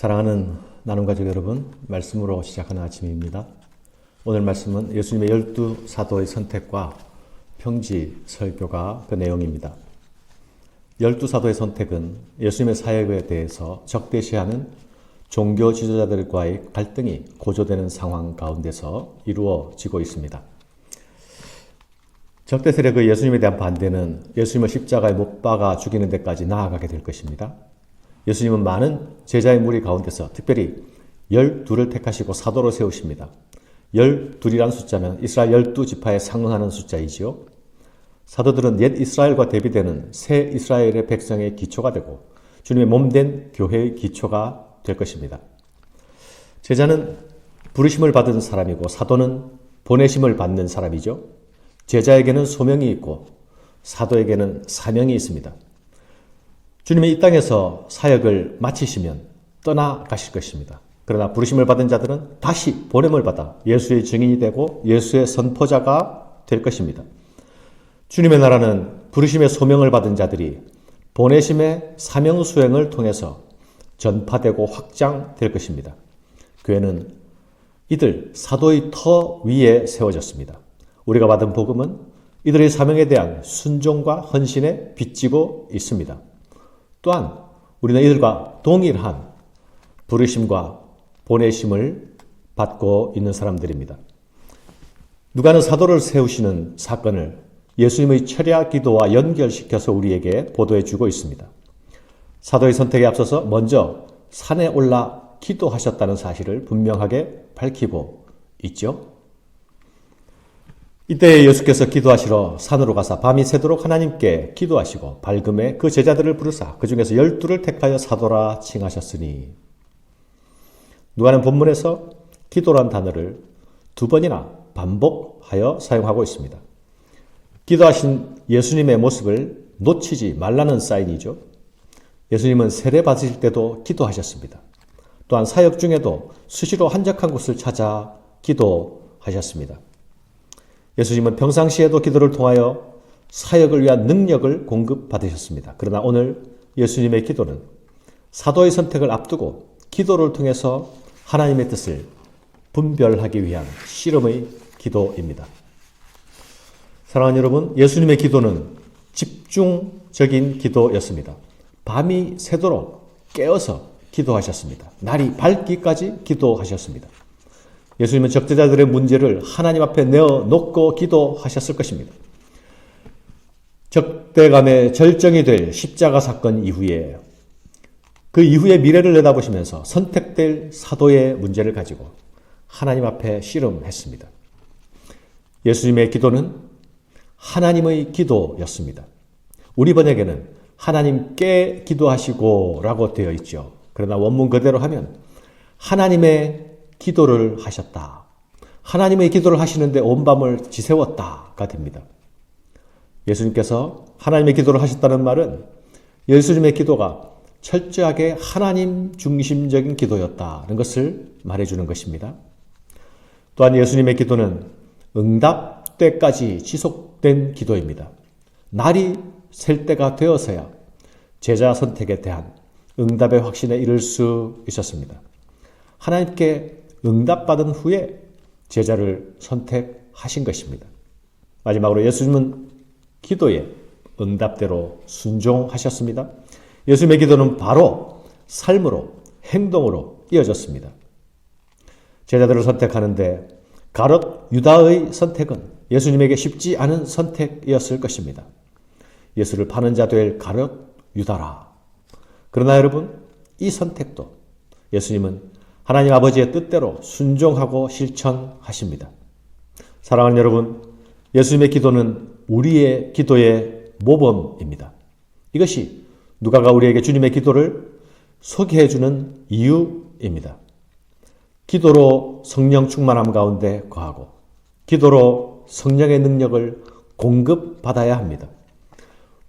사랑하는 나눔가족 여러분, 말씀으로 시작하는 아침입니다. 오늘 말씀은 예수님의 12사도의 선택과 평지 설교가 그 내용입니다. 12사도의 선택은 예수님의 사역에 대해서 적대시하는 종교 지도자들과의 갈등이 고조되는 상황 가운데서 이루어지고 있습니다. 적대 세력의 예수님에 대한 반대는 예수님을 십자가에 못 박아 죽이는 데까지 나아가게 될 것입니다. 예수님은 많은 제자의 무리 가운데서 특별히 12를 택하시고 사도로 세우십니다. 12이라는 숫자는 이스라엘 12지파에 상응하는 숫자이지요. 사도들은 옛 이스라엘과 대비되는 새 이스라엘의 백성의 기초가 되고 주님의 몸된 교회의 기초가 될 것입니다. 제자는 부르심을 받은 사람이고 사도는 보내심을 받는 사람이죠. 제자에게는 소명이 있고 사도에게는 사명이 있습니다. 주님이 이 땅에서 사역을 마치시면 떠나가실 것입니다. 그러나 부르심을 받은 자들은 다시 보냄을 받아 예수의 증인이 되고 예수의 선포자가 될 것입니다. 주님의 나라는 부르심의 소명을 받은 자들이 보내심의 사명 수행을 통해서 전파되고 확장될 것입니다. 교회는 이들 사도의 터 위에 세워졌습니다. 우리가 받은 복음은 이들의 사명에 대한 순종과 헌신에 빚지고 있습니다. 또한 우리는 이들과 동일한 부르심과 보내심을 받고 있는 사람들입니다. 누가는 사도를 세우시는 사건을 예수님의 철야 기도와 연결시켜서 우리에게 보도해 주고 있습니다. 사도의 선택에 앞서서 먼저 산에 올라 기도하셨다는 사실을 분명하게 밝히고 있죠. 이때 예수께서 기도하시러 산으로 가사 밤이 새도록 하나님께 기도하시고 밝음에 그 제자들을 부르사 그 중에서 12를 택하여 사도라 칭하셨으니, 누가는 본문에서 기도란 단어를 두 번이나 반복하여 사용하고 있습니다. 기도하신 예수님의 모습을 놓치지 말라는 사인이죠. 예수님은 세례 받으실 때도 기도하셨습니다. 또한 사역 중에도 수시로 한적한 곳을 찾아 기도하셨습니다. 예수님은 평상시에도 기도를 통하여 사역을 위한 능력을 공급받으셨습니다. 그러나 오늘 예수님의 기도는 사도의 선택을 앞두고 기도를 통해서 하나님의 뜻을 분별하기 위한 씨름의 기도입니다. 사랑하는 여러분, 예수님의 기도는 집중적인 기도였습니다. 밤이 새도록 깨어서 기도하셨습니다. 날이 밝기까지 기도하셨습니다. 예수님은 적대자들의 문제를 하나님 앞에 내어놓고 기도하셨을 것입니다. 적대감의 절정이 될 십자가 사건 이후에 그 이후의 미래를 내다보시면서 선택될 사도의 문제를 가지고 하나님 앞에 씨름했습니다. 예수님의 기도는 하나님의 기도였습니다. 우리 번역에는 하나님께 기도하시고 라고 되어 있죠. 그러나 원문 그대로 하면 하나님의 기도를 하셨다. 하나님의 기도를 하시는데 온 밤을 지새웠다가 됩니다. 예수님께서 하나님의 기도를 하셨다는 말은 예수님의 기도가 철저하게 하나님 중심적인 기도였다는 것을 말해주는 것입니다. 또한 예수님의 기도는 응답 때까지 지속된 기도입니다. 날이 셀 때가 되어서야 제자 선택에 대한 응답의 확신에 이를 수 있었습니다. 하나님께 응답받은 후에 제자를 선택하신 것입니다. 마지막으로 예수님은 기도에 응답대로 순종하셨습니다. 예수님의 기도는 바로 삶으로, 행동으로 이어졌습니다. 제자들을 선택하는데 가롯 유다의 선택은 예수님에게 쉽지 않은 선택이었을 것입니다. 예수를 파는 자 될 가롯 유다라. 그러나 여러분, 이 선택도 예수님은 하나님 아버지의 뜻대로 순종하고 실천하십니다. 사랑하는 여러분, 예수님의 기도는 우리의 기도의 모범입니다. 이것이 누가가 우리에게 주님의 기도를 소개해주는 이유입니다. 기도로 성령 충만함 가운데 거하고 기도로 성령의 능력을 공급받아야 합니다.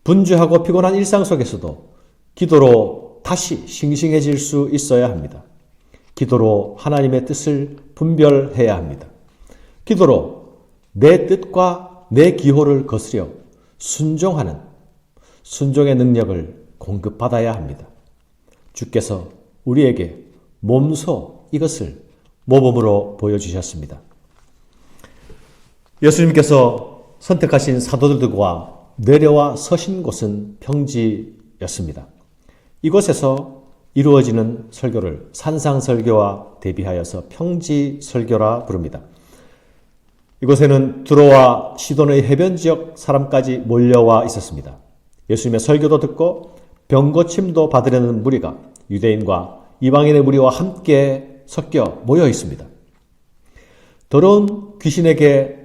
분주하고 피곤한 일상 속에서도 기도로 다시 싱싱해질 수 있어야 합니다. 기도로 하나님의 뜻을 분별해야 합니다. 기도로 내 뜻과 내 기호를 거스려 순종하는 순종의 능력을 공급받아야 합니다. 주께서 우리에게 몸소 이것을 모범으로 보여주셨습니다. 예수님께서 선택하신 사도들과 내려와 서신 곳은 평지였습니다. 이곳에서 이루어지는 설교를 산상설교와 대비하여서 평지설교라 부릅니다. 이곳에는 두로와 시돈의 해변 지역 사람까지 몰려와 있었습니다. 예수님의 설교도 듣고 병고침도 받으려는 무리가 유대인과 이방인의 무리와 함께 섞여 모여 있습니다. 더러운 귀신에게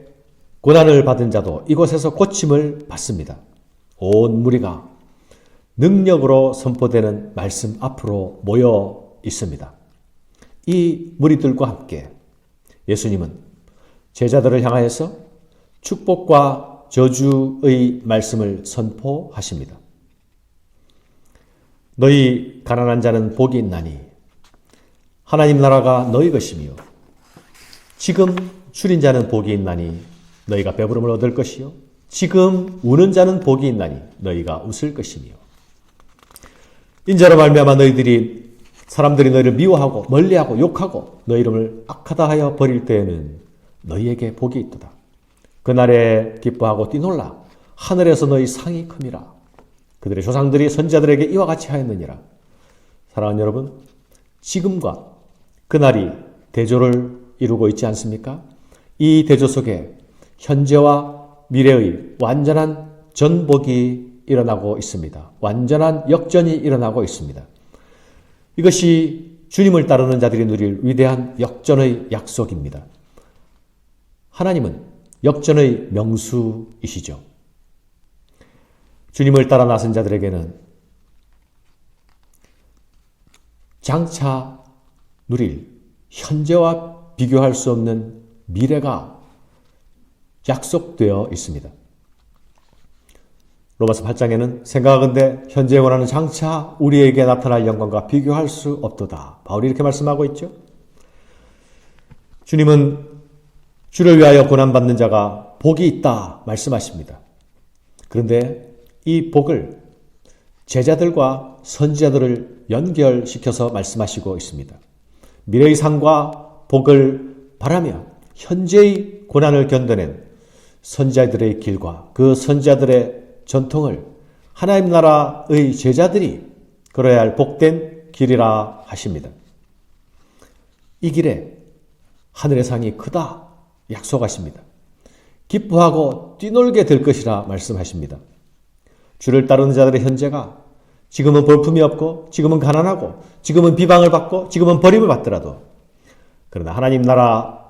고난을 받은 자도 이곳에서 고침을 받습니다. 온 무리가 능력으로 선포되는 말씀 앞으로 모여 있습니다. 이 무리들과 함께 예수님은 제자들을 향하여서 축복과 저주의 말씀을 선포하십니다. 너희 가난한 자는 복이 있나니 하나님 나라가 너희 것이며 지금 줄인 자는 복이 있나니 너희가 배부름을 얻을 것이요 지금 우는 자는 복이 있나니 너희가 웃을 것이며 인자로 말미암아 사람들이 너희를 미워하고 멀리하고 욕하고 너희 이름을 악하다 하여 버릴 때에는 너희에게 복이 있도다. 그날에 기뻐하고 뛰놀라. 하늘에서 너희 상이 큼이라. 그들의 조상들이 선지자들에게 이와 같이 하였느니라. 사랑하는 여러분, 지금과 그날이 대조를 이루고 있지 않습니까? 이 대조 속에 현재와 미래의 완전한 전복이 일어나고 있습니다. 완전한 역전이 일어나고 있습니다. 이것이 주님을 따르는 자들이 누릴 위대한 역전의 약속입니다. 하나님은 역전의 명수이시죠. 주님을 따라 나선 자들에게는 장차 누릴 현재와 비교할 수 없는 미래가 약속되어 있습니다. 로마서 8장에는 생각하건대 현재에 원하는 장차 우리에게 나타날 영광과 비교할 수 없도다. 바울이 이렇게 말씀하고 있죠. 주님은 주를 위하여 고난받는 자가 복이 있다 말씀하십니다. 그런데 이 복을 제자들과 선지자들을 연결시켜서 말씀하시고 있습니다. 미래의 상과 복을 바라며 현재의 고난을 견뎌낸 선지자들의 길과 그 선지자들의 전통을 하나님 나라의 제자들이 걸어야 할 복된 길이라 하십니다. 이 길에 하늘의 상이 크다 약속하십니다. 기뻐하고 뛰놀게 될 것이라 말씀하십니다. 주를 따르는 자들의 현재가 지금은 볼품이 없고 지금은 가난하고 지금은 비방을 받고 지금은 버림을 받더라도 그러나 하나님 나라의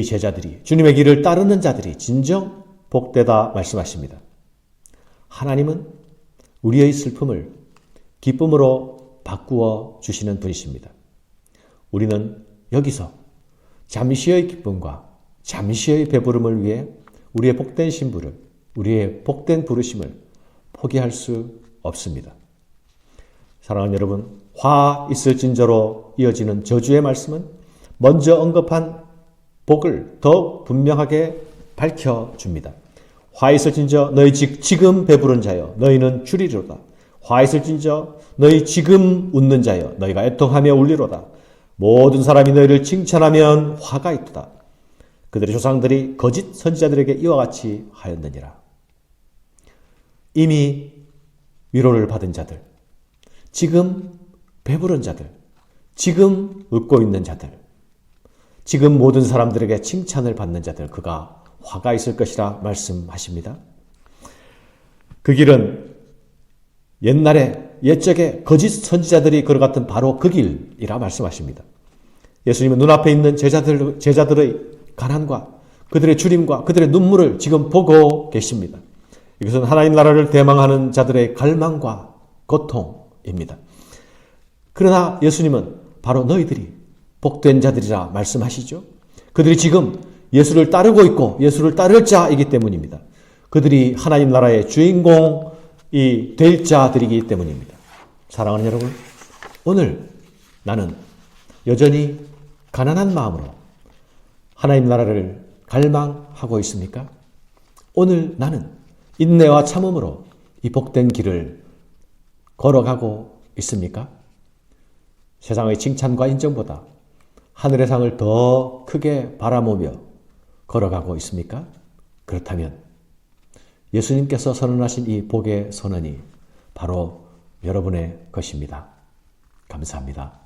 제자들이 주님의 길을 따르는 자들이 진정 복되다 말씀하십니다. 하나님은 우리의 슬픔을 기쁨으로 바꾸어 주시는 분이십니다. 우리는 여기서 잠시의 기쁨과 잠시의 배부름을 위해 우리의 복된 신부를, 우리의 복된 부르심을 포기할 수 없습니다. 사랑하는 여러분, 화 있을진저로 이어지는 저주의 말씀은 먼저 언급한 복을 더욱 분명하게 밝혀줍니다. 화 있을진저 너희 지금 배부른 자여 너희는 주리로다. 화 있을진저 너희 지금 웃는 자여 너희가 애통하며 울리로다. 모든 사람이 너희를 칭찬하면 화가 있도다. 그들의 조상들이 거짓 선지자들에게 이와 같이 하였느니라. 이미 위로를 받은 자들, 지금 배부른 자들, 지금 웃고 있는 자들, 지금 모든 사람들에게 칭찬을 받는 자들, 그가 화가 있을 것이라 말씀하십니다. 그 길은 옛적에 거짓 선지자들이 걸어갔던 바로 그 길이라 말씀하십니다. 예수님은 눈앞에 있는 제자들의 가난과 그들의 주림과 그들의 눈물을 지금 보고 계십니다. 이것은 하나님 나라를 대망하는 자들의 갈망과 고통입니다. 그러나 예수님은 바로 너희들이 복된 자들이라 말씀하시죠. 그들이 지금 예수를 따르고 있고 예수를 따를 자이기 때문입니다. 그들이 하나님 나라의 주인공이 될 자들이기 때문입니다. 사랑하는 여러분, 오늘 나는 여전히 가난한 마음으로 하나님 나라를 갈망하고 있습니까? 오늘 나는 인내와 참음으로 이 복된 길을 걸어가고 있습니까? 세상의 칭찬과 인정보다 하늘의 상을 더 크게 바라보며 걸어가고 있습니까? 그렇다면 예수님께서 선언하신 이 복의 선언이 바로 여러분의 것입니다. 감사합니다.